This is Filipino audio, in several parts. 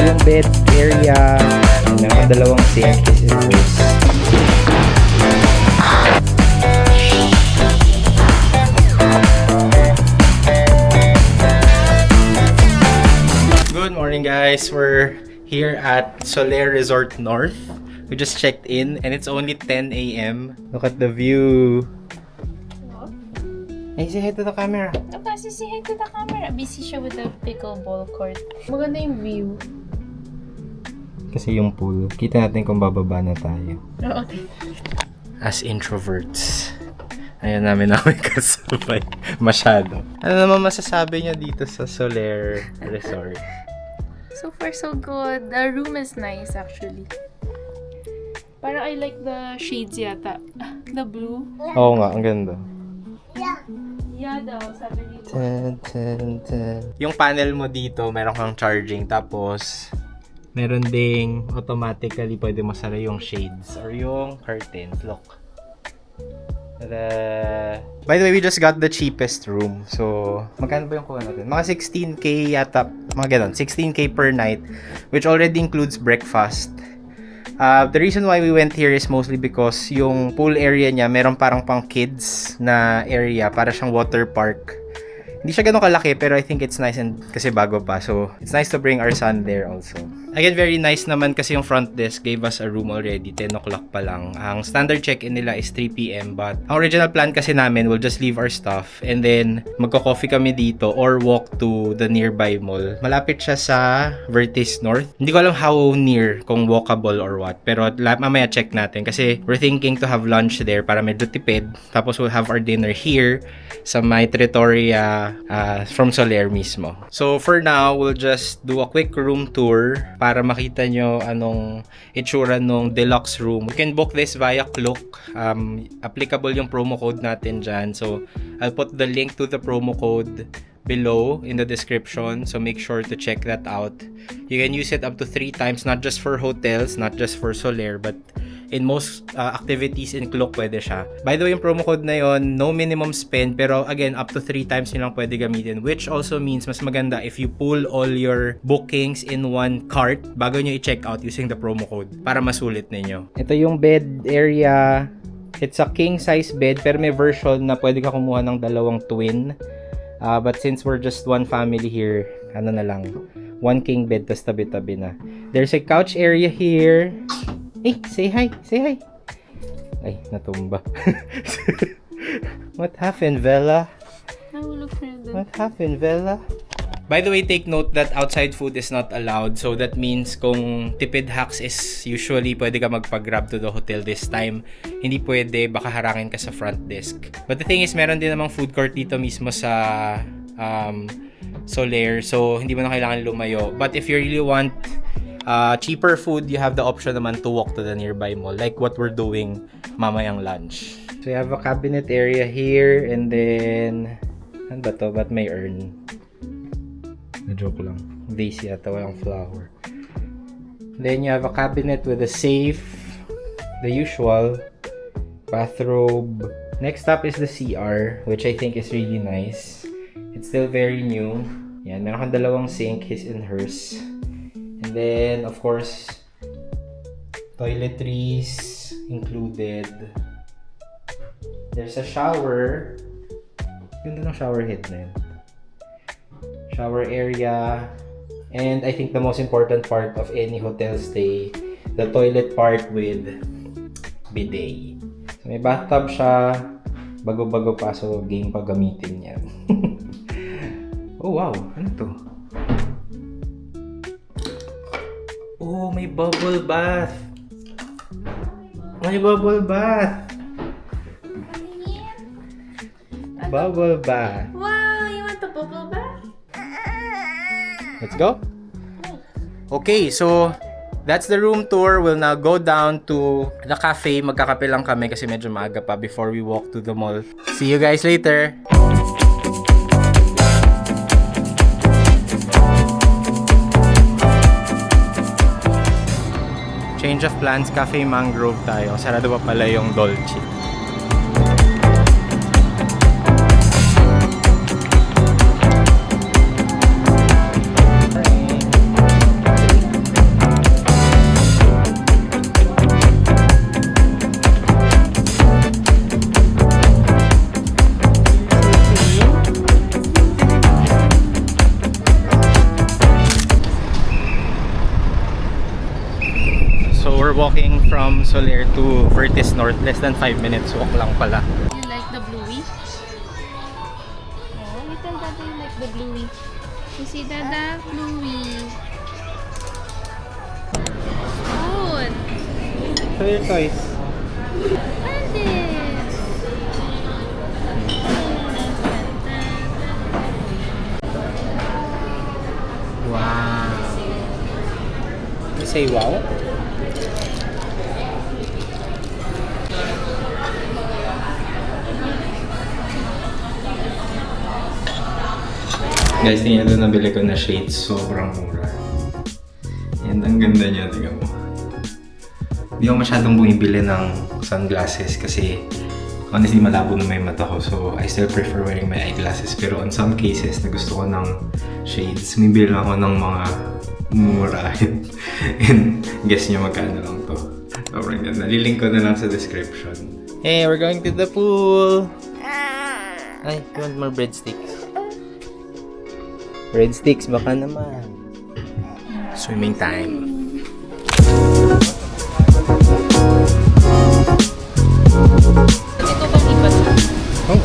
yung bed area. Meron dalawang sink. This is this. Good morning, guys. We're here at Solaire Resort North. We just checked in and it's only 10 a.m. Look at the view. Hey, say hi to the camera. Kasi say hi to the camera. Busy siya with the pickleball court. Maganda yung view. Kasi yung pool. Kita natin kung bababa na tayo. Okay. As introverts. Ayaw namin kasabay. Masyado. Ano naman masasabi niyo dito sa Solaire Resort? So far, so good. The room is nice, actually. Parang I like the shades yata. The blue. Oo nga, ang ganda. Yeah daw, sabi dito. Yung panel mo dito, meron kang charging. Tapos, meron ding automatically pwede masara yung shades or yung curtains. Look. Tada! By the way, we just got the cheapest room. So, magkano ba yung kuha natin? Mga 16K yata. Mga ganun. 16K per night. Which already includes breakfast. The reason why we went here is mostly because yung pool area niya, meron parang pang kids na area. Para siyang water park. Hindi siya ganun kalaki, pero I think it's nice and kasi bago pa. So, it's nice to bring our son there also. Again, very nice naman kasi yung front desk gave us a room already. 10 o'clock pa lang. Ang standard check-in nila is 3 p.m. But ang original plan kasi namin, we'll just leave our stuff and then magko-coffee kami dito or walk to the nearby mall. Malapit siya sa Vertis North. Hindi ko alam how near, kung walkable or what. Pero mamaya check natin kasi we're thinking to have lunch there para medyo tipid. Tapos we'll have our dinner here sa may Trattoria from Solaire mismo. So for now, we'll just do a quick room tour para makita nyo anong itsura nung deluxe room. You can book this via Klook. Applicable yung promo code natin dyan. So I'll put the link to the promo code below in the description. So make sure to check that out. You can use it up to 3 times, not just for hotels, not just for Solaire, but in most activities in Klook pwede siya. By the way, yung promo code na yon, no minimum spend, pero again, up to 3 times nyo lang pwede gamitin, which also means mas maganda if you pull all your bookings in one cart bago nyo i-check out using the promo code para masulit ninyo. Ito yung bed area. It's a king size bed, pero may version na pwede ka kumuha ng dalawang twin. But since we're just one family here, ano na lang, one king bed tas tabi-tabi na. There's a couch area here. Hey, say hi. Say hi. Ay, natumba. What happened, Vela? Nahulog na yun. What happened, Vela? By the way, take note that outside food is not allowed. So that means kung tipid hacks is usually pwede ka magpa-grab to the hotel this time. Hindi pwede, baka harangin ka sa front desk. But the thing is, meron din namang food court dito mismo sa Solaire. So hindi mo na kailangan lumayo. But if you really want cheaper food, you have the option naman to walk to the nearby mall, like what we're doing mamayang lunch. So you have a cabinet area here, and then ano ba to? Ba't may urn? Na-joke lang. Vase yata, walang flower. Then you have a cabinet with a safe, the usual, bathrobe. Next up is the CR, which I think is really nice. It's still very new. Yan, meron kang dalawang sink, his and hers. And then, of course, toiletries included. There's a shower. Ganda ng shower head na yun. Shower area. And I think the most important part of any hotel stay, the toilet part with bidet. So, may bathtub siya. Bago-bago pa, so game pa gamitin yan. Oh wow, ano to? Oh, may bubble bath. May bubble bath. Bubble bath. Wow, you want the bubble bath? Let's go. Okay, so that's the room tour. We'll now go down to the cafe. Magkakape lang kami kasi medyo maaga pa before we walk to the mall. See you guys later. Change of plans, Cafe Mangrove tayo. Sarado pa pala yung Dolce. Solaire to Vertis North. Less than 5 minutes walk lang pala. You like the bluey? Oh, you tell Dada you like the bluey. You see Dada? Bluey. Spoon. Show your toys. Bandit. Wow. You say wow? Guys, tingnan ito nabili ko na shades. Sobrang mura. Yan, ang ganda niya. Tingnan mo. Hindi ako masyadong bumibili ng sunglasses kasi honestly malabo na may mata ko. So, I still prefer wearing my eyeglasses. Pero on some cases na gusto ko ng shades, bumibili lang ako ng mga mumurahin. And guess niyo magkano lang to. Sobrang ganda. Lilink ko na lang sa description. Hey, we're going to the pool! Ay, you want more breadsticks? Breadsticks, baka naman. Swimming time. Ito bang iba? Oh.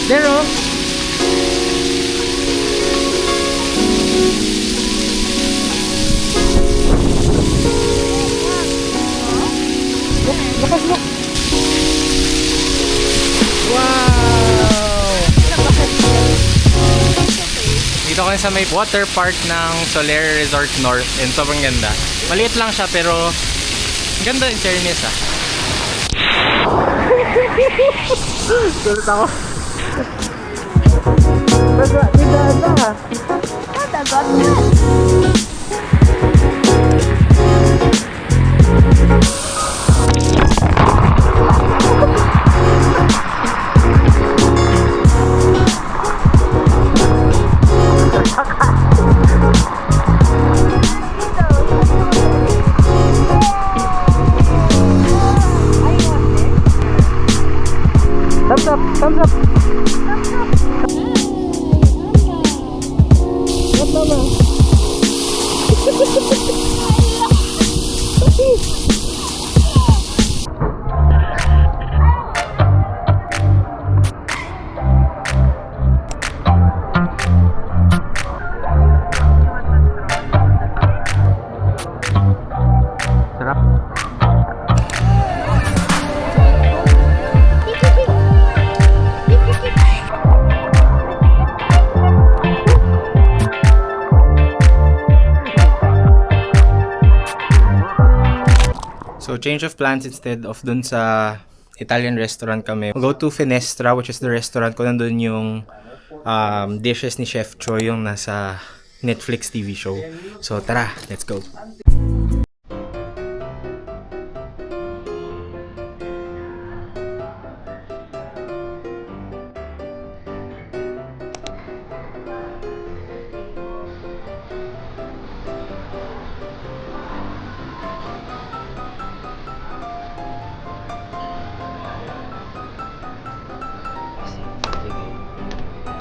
There, oh. Look, look. Wow! Dito kami sa may water park ng Solaire Resort North and sobrang ganda. Maliit lang siya pero ganda in fairness ah. Gulat ako. Thumbs up! Thumbs up! What mama? Sarap. So, change of plans instead of dun sa Italian restaurant kami. We'll go to Finestra, which is the restaurant ko. Nandun yung dishes ni Chef Choi, yung nasa Netflix TV show. So, tara, let's go.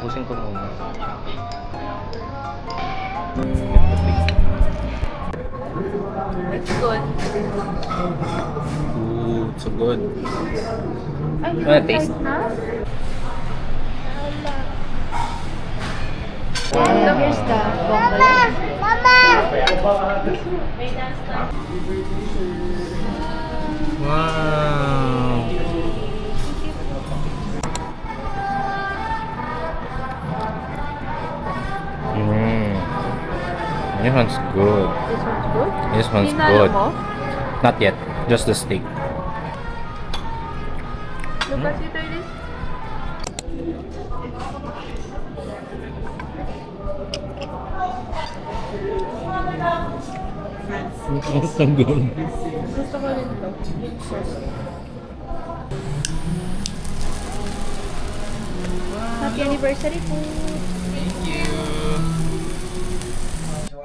Pusin ko muna. It's good. Ooh, so good. Ay, Wanna taste? na? Look, here's the bongole. Wow. This one's good. This one's good? This one's Hinalo good. mo? Not yet, just the steak. Lucas, you try this? It's so good. Gusto ko rin to. Yung sauce. Happy anniversary po! Thank you.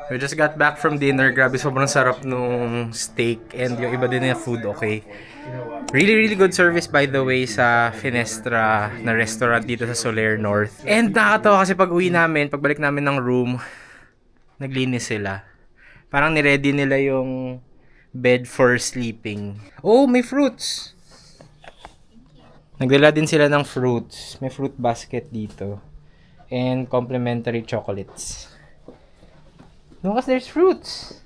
We just got back from dinner. Grabe, sobrang sarap nung steak and yung iba din yung food, okay? Really, really good service by the way sa Finestra na restaurant dito sa Soler North. And nakakatawa kasi pag uwi namin, pagbalik namin ng room, naglinis sila. Parang niready nila yung bed for sleeping. Oh, may fruits! Nagdala din sila ng fruits. May fruit basket dito. And complimentary chocolates. No, because there's fruits.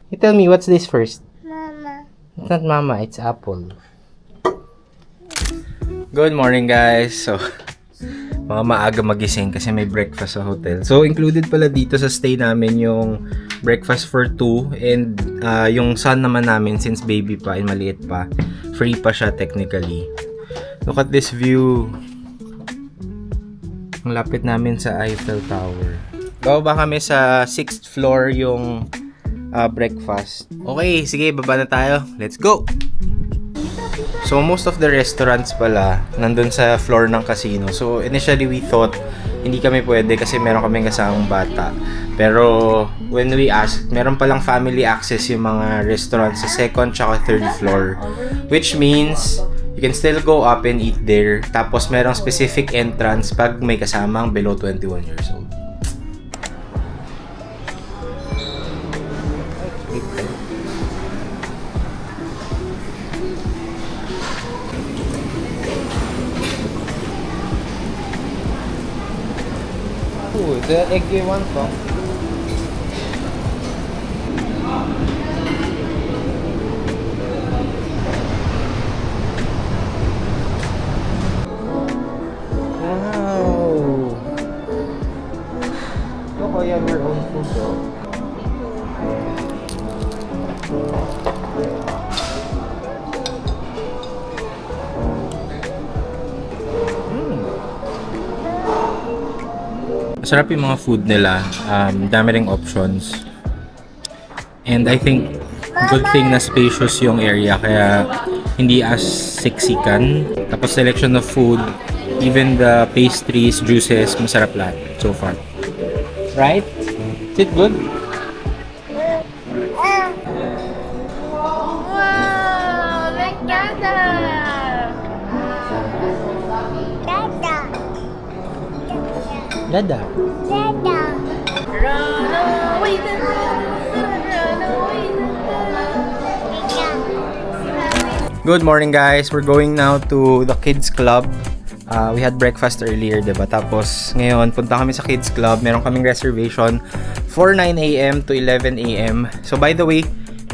You tell me, what's this first? Mama. It's not mama, it's apple. Good morning, guys. So, mga maaga magising kasi may breakfast sa hotel. So, included pala dito sa stay namin yung breakfast for 2 and yung son naman namin since baby pa and maliit pa. Free pa siya technically. Look at this view. Ang lapit namin sa Eiffel Tower. Bababa kami sa 6th floor yung breakfast. Okay, sige, baba na tayo. Let's go! So, most of the restaurants pala nandun sa floor ng casino. So, initially we thought hindi kami pwede kasi meron kaming kasamang bata. Pero, when we asked, meron palang family access yung mga restaurants sa 2nd tsaka 3rd floor. Which means, you can still go up and eat there. Tapos, merong specific entrance pag may kasamang below 21 years old. Ooh, the egg you want to? Wow! Look, you have your own food though. Masarap yung mga food nila. Dami ring options. And I think good thing na spacious yung area kaya hindi as siksikan. Tapos selection of food, even the pastries, juices, masarap lahat so far. Right? Is it good? Wow! Like Dada! Dada. Run away, Dada! Run away, Dada! Good morning, guys. We're going now to the kids club. We had breakfast earlier, diba? Tapos ngayon, punta kami sa kids club. Meron kaming reservation for 9 a.m. to 11 a.m. So by the way,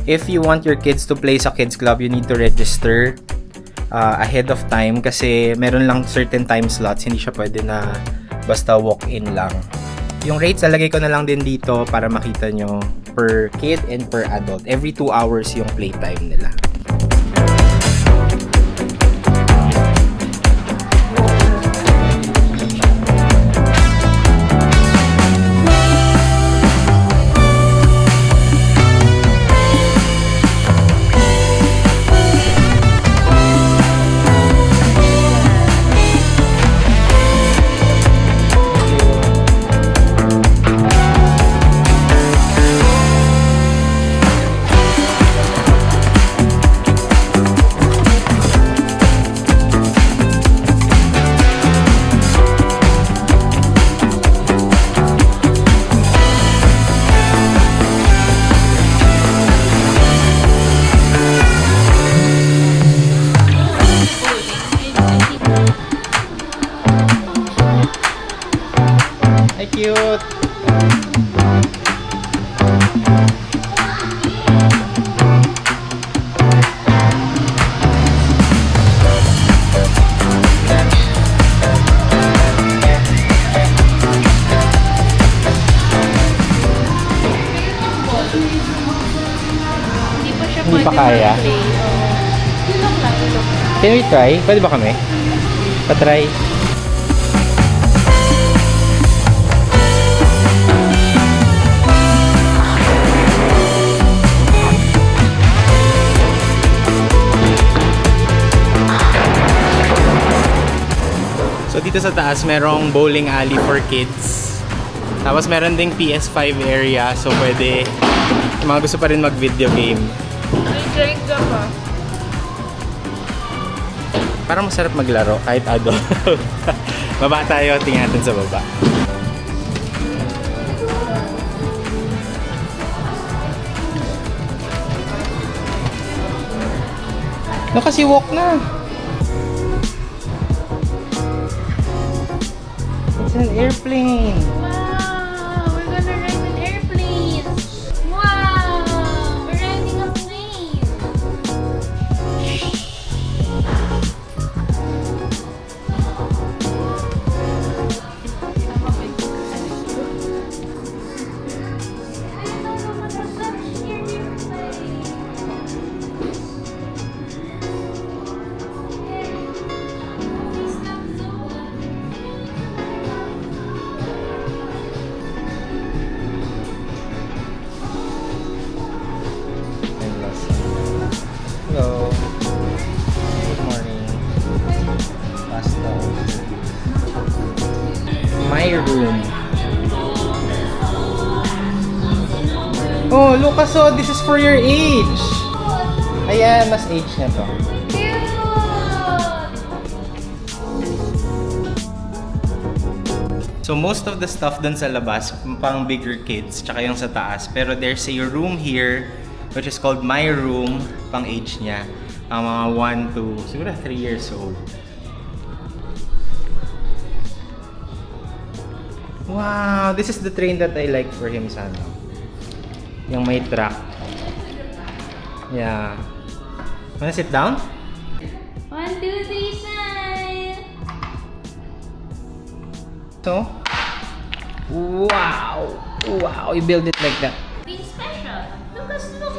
if you want your kids to play sa kids club, you need to register ahead of time kasi meron lang certain time slots. Hindi siya pwede na basta walk-in lang. Yung rates, lalagay ko na lang din dito para makita nyo per kid and per adult. Every 2 hours yung playtime nila. Cute! Hindi pa kaya? Can we try? Pwede ba kami? Pa-try? So dito sa taas merong bowling alley for kids. Tapos meron ding PS5 area, so pwede yung mga gusto pa rin mag-video game. May drink ka pa. Parang masarap maglaro kahit adult. Baba tayo, tingnan natin sa baba. No, kasi walk na. It's an airplane. Wow! We're gonna ride an airplane! Wow! We're riding a plane! Hello. Good morning. Pasta. My room. Oh, Lucas, so this is for your age. Ayan, mas age na to. So most of the stuff dun sa labas, pang bigger kids, tsaka yung sa taas. Pero there's a room here, which is called My Room, pang age niya. Ang mga 1 to, siguro 3 years old. Wow, this is the train that I like for him sana. Yung may track. Yeah. Wanna sit down? 1, 2, 3, smile! So, wow! Wow, you build it like that. Something special. Lucas, look!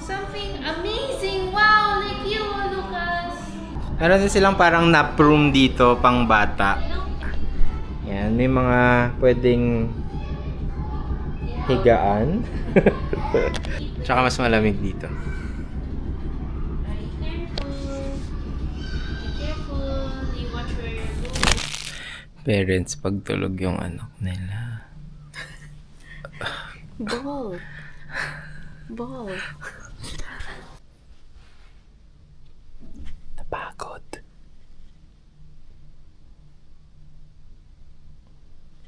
Something amazing! Wow! Like you, Lucas! Meron din silang parang nap room dito, pang bata. Yan, may mga pwedeng higaan. Tsaka mas malamig dito. Parents, pagtulog yung anak nila. Ball. Ball. Napagod.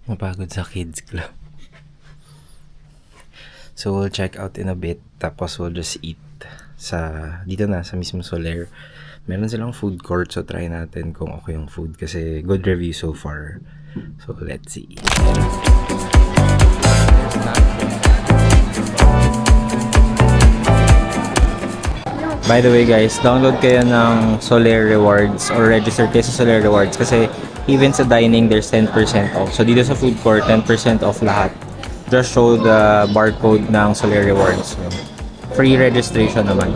Napagod sa kids club. So we'll check out in a bit, tapos we'll just eat sa dito na sa mismo Solaire. Meron silang food court, so try natin kung okay yung food kasi good review so far. So let's see. By the way guys, download kayo ng Solaire Rewards or register kayo sa Solaire Rewards kasi even sa dining there's 10% off. So dito sa food court, 10% off lahat. Just show the barcode ng Solaire Rewards. Free registration naman.